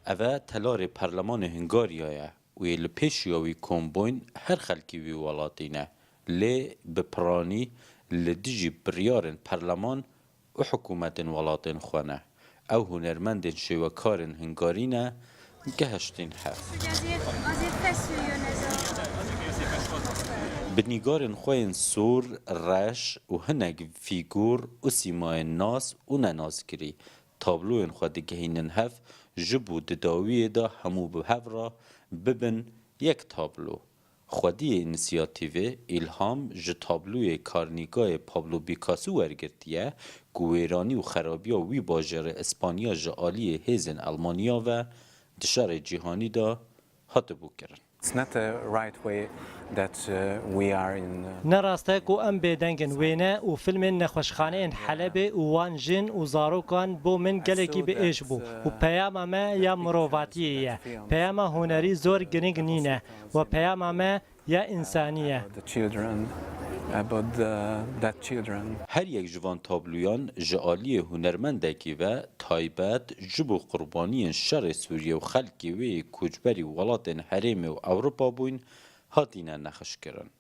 اوه تلار پرلمان هنگاریایه و لپیشیاوی کمبوین هر خلکی وی ولاتینه لی بپرانی لدیجی بریارن پرلمان و حکومت ولاتین خوانه او هنرمند شوکار هنگارینه گهشتین هفت بنیگارن خوین سور رش و هنگ فیگور و سیمای ناس و نناس کری تابلوین خود گهینن هف جبو دداوی دا همو به هف را ببن یک تابلو خودی انسیاتیوه الهام ج تابلوی کارنیگای پابلو بیکاسو ورگرتیه گویرانی و خرابی و وی باجر اسپانیا جالی هیزن المانیا و دشار جهانی دا هات بو کرن. It's not the right way that we are in. نراستك وأم بدنجن وينا وفيلم نخوشخانين حلبة ووانجن وزاروكان بو من جلكي بإيش بو وبياما ما يا مروفاتية بياما هنري زور جنيج نينا وبياما ما يا إنسانية. About that children. هر یک جوان تابلویان جعالی هنرمندکی و تایبت جبو قربانی شر سوریه و خلکی و کجبری ولاتن حریم و اوروپا بوین هاتینه نخش کرن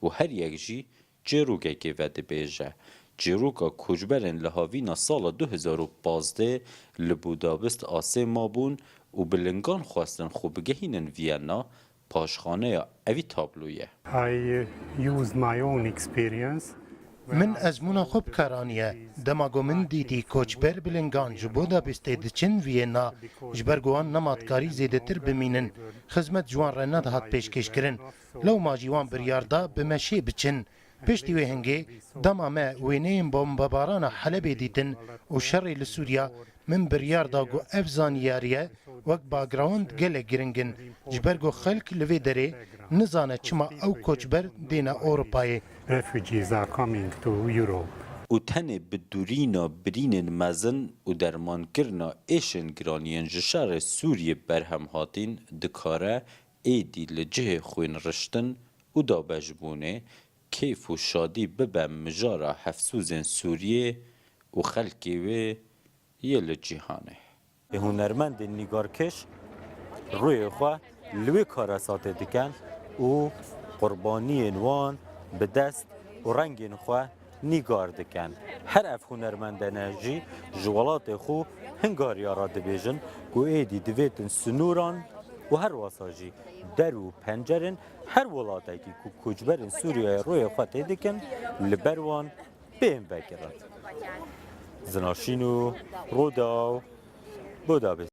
و هر یک جی جروگه که وده بیجه جروگا کجبرن لحاوینا سال 2015 لبودابست آسه ما بون و بلنگان خواستن خوبگهینن وینا پاشخانه اوی تابلویه. I use my own experience. من ازمونا خوب کرانیه دماغو من دیتی کوچبر بلنگان جبودا بسته دچن وینا جبرگوان نمادکاری زیده تر بمینن خدمت جوان رنات هات پیشکش کرن لو ما جوان بریاردا بمشی بچن پشتی وی هنگی دما ما وینیم بمباران حلب دیتن و شر لسوریا من بریاردا گو افزانیاریه وقت باگراوند گله گرنگن جبرگو خلق لوی دره نزانه چما او کوچبر دینا اروپای Refugees are coming to Europe. و تنه بدورینا برین مزن و درمانکرنا ایشن گرانین جشار سوریه برهم هاتین دکاره ایدی لجه خوین رشتن و دابجبونه کیف و شادی ببه مجارا حفسوزن سوریه و خلکی و یل جهانه هنرمند نیگارکش روی خواه لوی کارسات دکن و قربانی وان به دست و رنگ خواه نیگار دکن هر اف هنرمندانه جی جوالات خو هنگاریا را دبیجن گو ایدی دویتن سنوران و هر واساجی در و پنجرن هر ولاتی که کجبرن سوریه روی خواه دکن لبروان بین بگرد زناشینو رودا بودابست